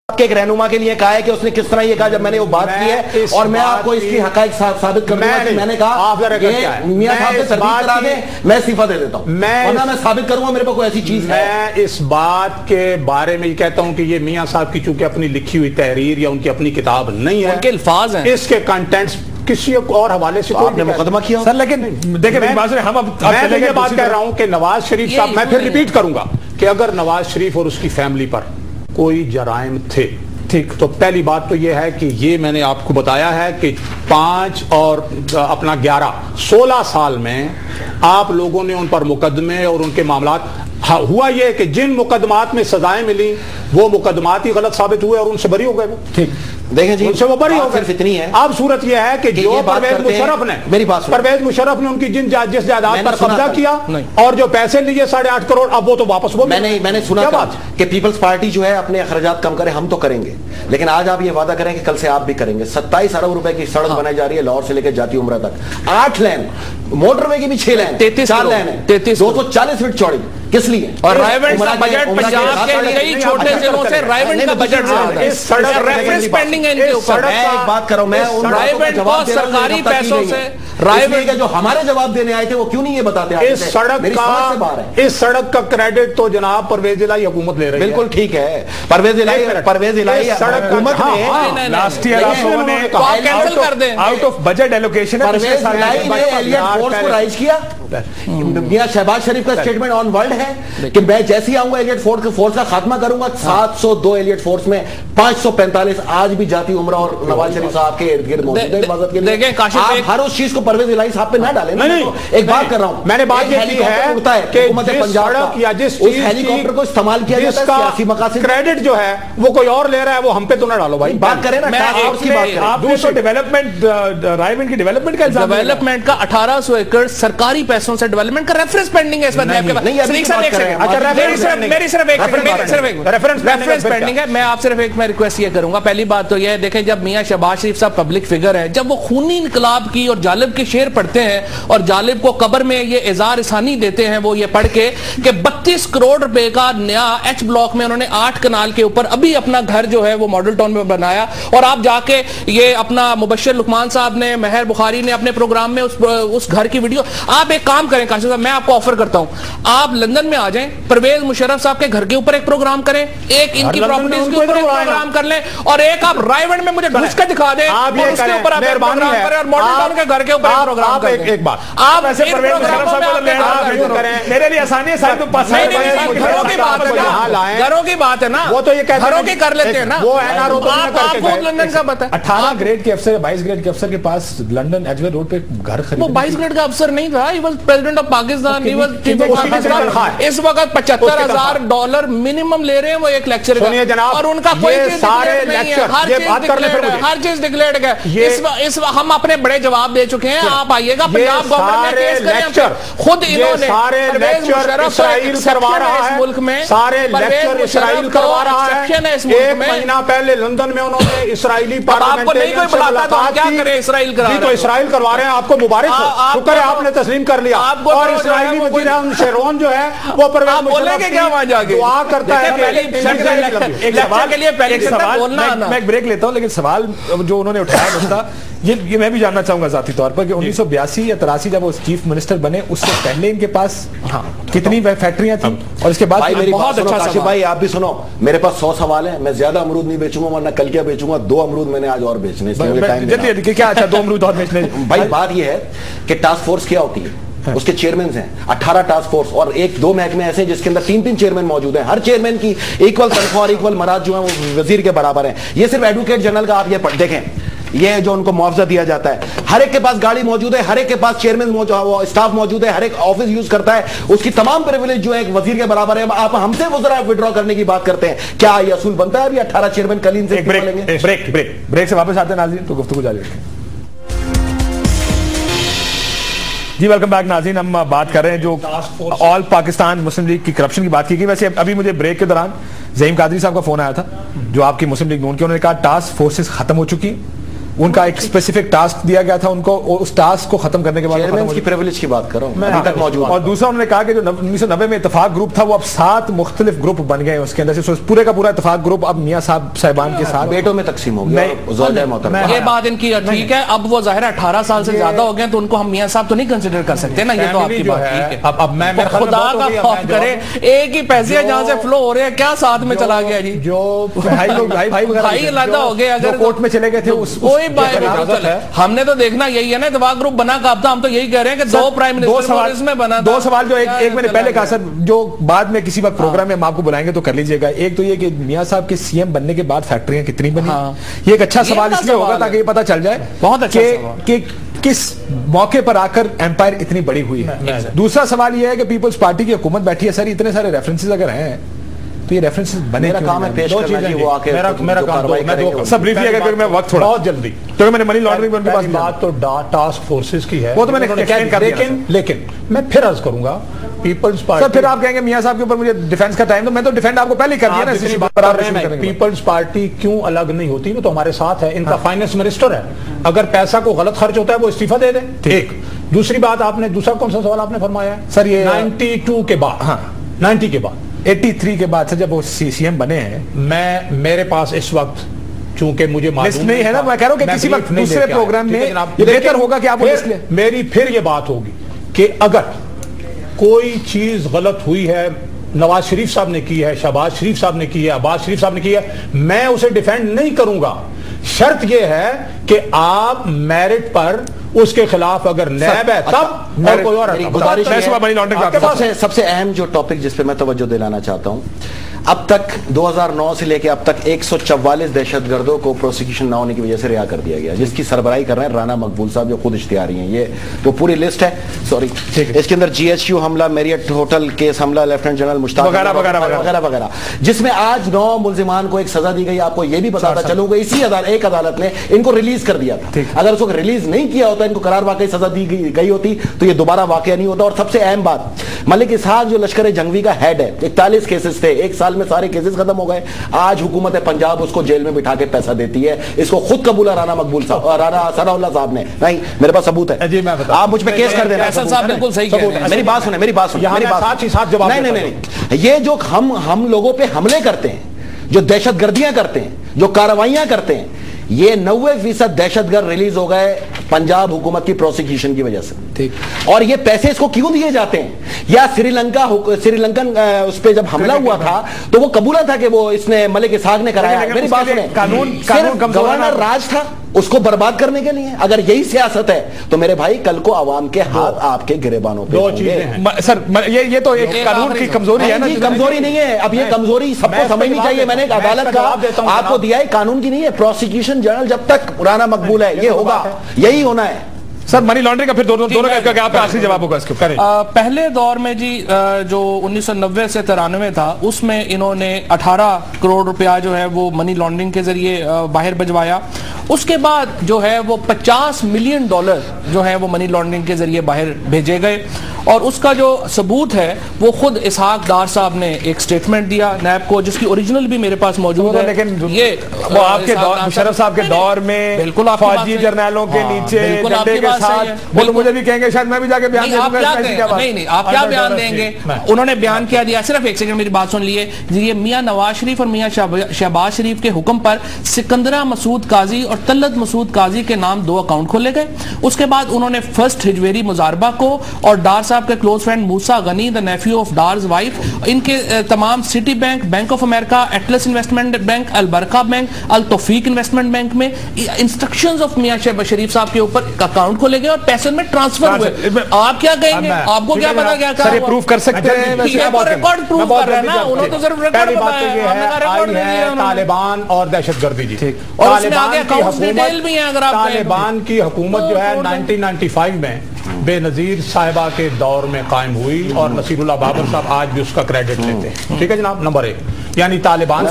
کے ایک رہنما کے لیے کہا ہے کہ اس نے کس طرح یہ کہا جب میں نے وہ بات کی ہے اور میں آپ کو اس کی حقائق ثابت کر دوں گا کہ میں نے کہا کہ میاں صاحب سے تردید کرا دیں میں استعفیٰ دے دیتا ہوں ورنہ میں ثابت کروں گا میرے پاس کوئی ایسی چیز ہے. میں اس بات کے بارے میں یہ کہتا ہوں کہ یہ میاں صاحب کی چونکہ اپنی لکھی ہوئی تحریر یا ان کی اپنی کتاب نہیں ہے, ان کے الفاظ ہیں, اس کے کنٹینٹس کسی اور حوالے سے آپ نے مقدمہ کیا سر. لیکن دیکھیں میں یہ بات کہہ رہا ہوں کہ نواز شریف صاحب, میں پھر ریپیٹ کروں گا کہ اگر نواز شریف اور اس کی فیملی پر کوئی جرائم تھے ٹھیک تو پہلی بات تو یہ ہے کہ یہ میں نے آپ کو بتایا ہے کہ 5 اور اپنا 16 سال میں آپ لوگوں نے ان پر مقدمے اور ان کے معاملات ہوا یہ کہ جن مقدمات میں سزائیں ملی وہ مقدمات ہی غلط ثابت ہوئے اور ان سے بری ہو گئے. ٹھیک دیکھیں جی, ان سے وہ بری ہو گئے. صرف اتنی ہے. اب صورت یہ ہے کہ جو پرویز مشرف نے ان کی جس جائیداد پر قبضہ کیا اور جو پیسے لیے 8.5 کروڑ اب وہ تو واپس وہ میں نے سنا کہ پیپلز پارٹی جو ہے اپنے اخراجات کم کرے, ہم تو کریں گے لیکن آج آپ یہ وعدہ کریں کہ کل سے آپ بھی کریں گے. 27 ارب روپے کی سڑک بنائی جا رہی ہے لاہور سے لے کے جاتی عمرہ تک, 8 لین, موٹر وے کی بھی 6 لین, 4 لین ہے, 240 فٹ چوڑی. کس لیے؟ اور رائیونڈ کا بجٹ پنجاب کے کئی چھوٹے ضلعوں سے رائیونڈ کا بجٹ زیادہ ہے. ریفرنس پینڈنگ ہے ان کے اوپر. میں ایک بات کر رہا ہوں, میں ان رائیونڈ کو سرکاری پیسوں سے رائیونڈ جو ہمارے جواب دینے آئے تھے وہ کیوں نہیں یہ بتاتے؟ اس سڑک کا کریڈٹ تو جناب پرویز الہی حکومت لے رہی ہے. بالکل ٹھیک ہے, پرویز الہی حکومت نے لاسٹ ایئر کینسل کر دیں out of budget allocation Pervaiz Elahi نے ایلیٹ فورس کو رائج کیا. میاں شہباز شریف کا سٹیٹمنٹ آن ورلڈ ہے کہ میں جیسے ہی آؤں گا ایلیٹ فورس کا خاتمہ کروں گا. 702 ایلیٹ فورس میں 545 آج بھی جاتی عمرہ اور نواز شریف صاحب کے ارد گرد موجود ہے حفاظت کے لیے. آپ ہر اس چیز کو پرویز الہی صاحب پہ نہ ڈالیں. ایک بات کر رہا ہوں, میں نے بات یہ کی ہے کہ حکومت پنجاب یا جس ہیلی کاپٹر کو استعمال کیا جاتا ہے سیاسی مقاصد, کریڈٹ جو ہے وہ کوئی اور لے رہا ہے, وہ ہم پہ تو نہ ڈالو بھائی. بات کریں نا ٹاسک فورس کی بات کریں. دوسرا ڈیولپمنٹ رائیونڈ کی ڈیولپمنٹ کا الزام, ڈیولپمنٹ کا 1800 ایکڑ سرکاری پیسوں سے ڈیولپمنٹ کا ریفرنس پینڈنگ ہے. اس پر ریفرنس پینڈنگ ہے. میں آپ صرف ایک میں ریکویسٹ یہ کروں گا, پہلی بات تو یہ ہے دیکھیں جب میاں شہباز شریف صاحب پبلک فگر ہے, جب وہ خونی انقلاب کی اور جالب کے شعر پڑھتے ہیں اور جالب کو قبر میں یہ اظہار ثانی دیتے ہیں, وہ یہ پڑھ کے کہ 32 کروڑ روپے کا نیا ایچ بلاک میں انہوں نے 8 کنال کے اوپر ابھی اپنا گھر جو ہے وہ ماڈل ٹاؤن میں بنایا, اور آپ جا کے یہ اپنا مبشر لقمان صاحب نے, مہر بخاری نے اپنے پروگرام میں اس گھر کی ویڈیو, آپ ایک کام کریں کاشف صاحب, میں آپ کو آفر کرتا ہوں آپ لندن میں آ جائیں, پرویز مشرف صاحب کے گھر کے اوپر ایک پروگرام کریں, ایک ان کی پراپرٹیز کے اوپر ایک پروگرام کر لیں, اور ایک آپ رائیونڈ میں مجھے گھس کے دکھا دیں اور اس کے اوپر آپ ایک پروگرام کریں, اور ماڈل ٹاؤن کے گھر کے اوپر ایک پروگرام کریں. ایک بات آپ ایسے پرویز مشرف صاحب کریں, میرے لیے آسانی ہے صاحب, تو پاس گھروں کی بات ہے نا, گھروں کی بات ہے نا, وہ تو یہ کہتے ہیں گھروں کی کر لیتے ہیں نا, وہ این آر او تو آپ خود لندن کا بتائیں. 18 گریڈ کے افسر 22 گریڈ کے افسر کے پاس لندن ایجویل روڈ پہ گھر خریدے. وہ 22 گریڈ کا افسر نہیں تھا, he was president of Pakistan, he was chief of اس وقت $75,000 منیمم لے رہے ہیں وہ ایک لیکچر کا, اور ان کا کوئی چیز ڈکلیئرڈ نہیں ہے, ہر چیز ڈکلیئرڈ ہے. اس وقت ہم اپنے بڑے جواب دے چکے ہیں, آپ آئیے گا پنجاب گورنمنٹ نے کیس کریں, خود انہوں نے پرویز مشرف کروا رہا ہے ملک میں, سارے لیکچر اسرائیل کروا رہا ہے. ایک مہینہ پہلے لندن میں انہوں نے اسرائیلی پارلیمنٹیرین سے ملاقات کی. کیا کرے اسرائیل کرا رہا ہے, تو اسرائیل کروا رہے ہیں, آپ کو مبارک ہو, شکر ہے آپ نے تسلیم کر لیا. اور اسرائیلی وزیر اعظم شیرون جو ہے وہ پرویز مشرف کی دعا کرتا ہے. میں ایک بریک لیتا ہوں, لیکن سوال جو انہوں نے اٹھایا مسئلہ یہ میں بھی جاننا چاہوں گا ذاتی طور پر کہ 1982 یا 83 جب وہ چیف منسٹر بنے اس سے پہلے ان کے پاس کتنی فیکٹریاں تھیں, اور اس کے بعد بہت اچھا بھائی آپ بھی سنو, میرے پاس 100 سوال ہیں, میں زیادہ امرود نہیں بیچوں گا ورنہ کل کیا بیچوں گا, 2 امرود میں نے آج اور بیچنے. کیا اچھا 2 امرود اور بیچنے. بھائی بات یہ ہے کہ ٹاسک فورس کیا ہوتی ہے, اس کے چیئرمینز ہیں 18 ٹاسک فورس, اور 1-2 محکمے ایسے ہیں جس کے اندر 3 چیئرمین موجود ہیں. ہر چیئرمین کی ایکول تنخواہ اور ایکول مراد جو ہیں وہ وزیر کے برابر ہیں. یہ صرف ایڈوکیٹ جنرل کا آپ یہ دیکھیں, یہ جو ان کو معاوضہ دیا جاتا ہے, ہر ایک کے پاس گاڑی موجود ہے, ہر ایک کے پاس چیئرمین اسٹاف موجود ہے, ہر ایک آفس یوز کرتا ہے, اس کی تمام پریویلیج جو ہے ایک وزیر کے برابر ہے. آپ ہم سے وزراء وڈرا کرنے کی بات کرتے ہیں, کیا یہ اصول بنتا ہے ابھی 18 چیئرمین کلین سے بریک سے واپس آتے ہیں ناظرین, تو گفتگو جاری رکھیں. جی ویلکم بیک ناظرین, ہم بات کر رہے ہیں جو آل پاکستان مسلم لیگ کی کرپشن کی بات کی گئی. ویسے ابھی مجھے بریک کے دوران ظہیم قادری صاحب کا فون آیا تھا جو آپ کی مسلم لیگ نون کے, انہوں نے کہا ٹاسک فورسز ختم ہو چکی, उनका एक स्पेसिफिक टास्क दिया गया था उनको, उस टास्क को खत्म करने के बाद चेयरमैन की प्रिविलेज की बात कर रहा हूं मैं, अभी तक मौजूद। और दूसरा उन्होंने कहा कि जो 1990 में इत्तेफाक ग्रुप था वो अब 7 मुख्तलिफ ग्रुप बन गए उसके अंदर से, पूरे का पूरा इत्तेफाक ग्रुप अब मियां साहिबान के साथ बेटों में तकसीम हो गया। ये बात इनकी ठीक है, अब वो जाहिर है 18 साल से ज्यादा हो गए तो उनको हम मियां साहब तो नहीं कंसिडर कर सकते ना, ये तो आपकी बात ठीक है। अब मैं खुदा का खौफ करे, एक ही पैसे जहां से फ्लो हो रहे हैं, क्या साथ में चला गया जी, जो भाई अलग हो गए, अगर कोर्ट में चले गए थे कोई बात, हमने तो देखना यही है ना, इत्तेफाक ग्रुप बना कब था, हम तो यही कह रहे हैं कि 2 प्राइम मिनिस्टर इसमें बना। 2 सवाल जो एक मैंने पहले कहा सर, जो बाद में किसी वक्त प्रोग्राम में हम आपको बुलाएंगे तो कर लीजिएगा। एक तो ये कि मियां साहब के सीएम बनने के बाद फैक्ट्रियां कितनी बनी, ये एक अच्छा सवाल इसलिए होगा ताकि ये पता चल जाए बहुत अच्छा कि किस मौके पर आकर एम्पायर इतनी बड़ी हुई है। दूसरा सवाल ये है कि पीपल्स पार्टी की हुकूमत बैठी है सर, इतने सारे रेफरेंसेस अगर हैं तो ये रेफरेंसेस बने, मेरा काम है पेश करना, वो आके मेरा काम सब ब्रीफली अगर मैं वक्त थोड़ा बहुत जल्दी, तो मैंने मनी लॉन्ड्रिंग में उनके पास बात तो टास्क फोर्सेस की है, वो तो मैंने एक्सप्लेन कर दिया, लेकिन मैं फिर अर्ज करूंगा पीपल्स पार्टी। सर फिर आप कहेंगे मियां साहब के ऊपर मुझे डिफेंस का टाइम, तो मैं तो डिफेंड आपको पहले कर दिया ना। पीपल्स पार्टी क्यों अलग नहीं होती, वो तो हमारे साथ है, इनका फाइनेंस मिनिस्टर है, अगर पैसा को गलत खर्च होता है वो इस्तीफा दे दे। एक दूसरी बात, आपने दूसरा कौन सा सवाल आपने फरमाया है सर, ये 92 के बाद, हाँ 90 के बाद, 83 के बाद से जब वो सीएम बने हैं, मेरे पास इस वक्त चूंकि मुझे मालूम नहीं है ना, मैं कह रहा हूं कि किसी वक्त दूसरे प्रोग्राम में ये बेहतर होगा कि आप मेरी फिर ये बात होगी कि अगर कोई चीज गलत हुई है, नवाज शरीफ साहब ने की है, शहबाज शरीफ साहब ने की है, अब्बास शरीफ साहब ने की है, मैं उसे डिफेंड नहीं करूंगा। शर्त यह है कि आप मेरिट पर उसके खिलाफ अगर नैब है तब और कोई और गुजारिश है। सबसे अहम जो टॉपिक जिस पे मैं तवज्जो दिलाना चाहता हूं, अब तक 2009 से लेकर अब तक 144 दहशतगर्दों को प्रोसिक्यूशन ना होने की वजह से रिहा कर दिया गया, जिसकी सरबराही कर रहे हैं राना मकबूल साहब, जो खुद इश्तिहारी हैं। ये तो पूरी लिस्ट है, सॉरी इसके अंदर GHU हमला, मेरियट होटल केस हमला, लेफ्टिनेंट जनरल मुश्ताक वगैरह वगैरह, जिसमें आज 9 मुल्जिमान को एक सजा दी गई। आपको ये भी बताता चलूंगा इसी एक अदालत ने इनको रिलीज कर दिया था, अगर उसको रिलीज नहीं किया होता, इनको करार वाकई सजा दी गई होती तो ये दोबारा वाकया नहीं होता। और सबसे अहम बात, मलिक इसहाक जो लश्कर जंगवी का हेड है, 41 केसेस थे, एक साल में सारे केसेस खत्म हो गए। आज हुकूमत पंजाब उसको जेल में बिठा के पैसा देती है, इसको खुद कबूला राना मकबूल साहब, राना सनाउल्लाह साहब ने। नहीं, मेरे पास सबूत है जी, आप मुझ पे केस कर देना। बिल्कुल सही कह रहे हैं, मेरी बात सुने, मेरी बात सुने, मेरी बात नहीं, ये जो हम लोगों पे हमले करते हैं, जो दहशतगर्दियां करते हैं, जो कार्रवाइयां करते हैं, ये 90% दहशतगर्द रिलीज हो गए पंजाब हुकूमत की प्रोसिक्यूशन की वजह से। ठीक, और ये पैसे इसको क्यों दिए जाते हैं? या श्रीलंकन उस पे जब हमला हुआ था तो वो कबूला था कि वो इसने मलिक इसहाक ने कराया। मेरी बात सुने, कानून गवर्नर राज था उसको बर्बाद करने के लिए। अगर यही सियासत है तो मेरे भाई कल को आवाम के हाथ आपके गिरेबानों पे दो चीजें हैं सर, ये तो एक कानून की कमजोरी है ना। कमजोरी नहीं है, अब ये कमजोरी सबको समझनी चाहिए। मैंने एक अदालत का आपको दिया है, कानून की नहीं है। प्रोसिक्यूशन जनरल जब तक राना मकबूल है ये होगा, यही होना है सर। मनी लॉन्ड्रिंग का फिर दोनों का आपका आखिरी जवाब होगा इसके ऊपर। पहले दौर में जी जो 1990 से 93 था उसमें इन्होंने 18 करोड़ रुपया जो है वो मनी लॉन्ड्रिंग के जरिए बाहर भिजवाया। उसके बाद जो है वो $50 मिलियन जो है वो मनी लॉन्ड्रिंग के जरिए बाहर भेजे गए। और उसका जो सबूत है वो खुद इसहाक डार साहब ने एक स्टेटमेंट दिया नैब को, जिसकी ओरिजिनल भी मेरे पास मौजूद है। लेकिन ये वो आपके मुशर्रफ साहब के दौर में बिल्कुल फौजी जर्नैलों के नीचे डंडे के साथ बोलो, मुझे भी कहेंगे शायद मैं भी जाके बयान दूंगा। नहीं, आप क्या बयान देंगे? उन्होंने बयान क्या दिया? सिर्फ एक सेकंड मेरी बात सुन लिए। ये मियां नवाज शरीफ और मियां शहबाज शरीफ के हुक्म पर सिकंदरा मसूद काजी और तलत मसूद काजी के नाम 2 अकाउंट खोले गए। उसके बाद उन्होंने फर्स्ट हिजवेरी मुजारबा को और डार साहब के close friend Musa Gani the nephew of Dar's wife, इनके तमाम Citibank, bank of America, Atlas investment bank, Al Baraka bank, Al Tawfiq investment bank में इंस्ट्रक्शंस ऑफ मियां शरीफ साहब के ऊपर अकाउंट खोले गए और पैसे में ट्रांसफर हुए। आप क्या कहेंगे? आपको क्या पता क्या सर? ये प्रूफ कर सकते हैं? रिकॉर्ड प्रूफ कर रहे हैं ना, उन्होंने तो सिर्फ रिकॉर्ड बताया। तालिबान और दहशतगर्दी जी, और उसमें आगे अकाउंट्स डिटेल भी है। अगर आप तालिबान की हुकूमत जो है 1995 में बेनजीर साहिबा के दौर में कायम हुई और नसीरुल्लाह बाबर साहब आज भी उसका क्रेडिट लेते हैं। ठीक है जनाब, नंबर 1 यानी तालिबान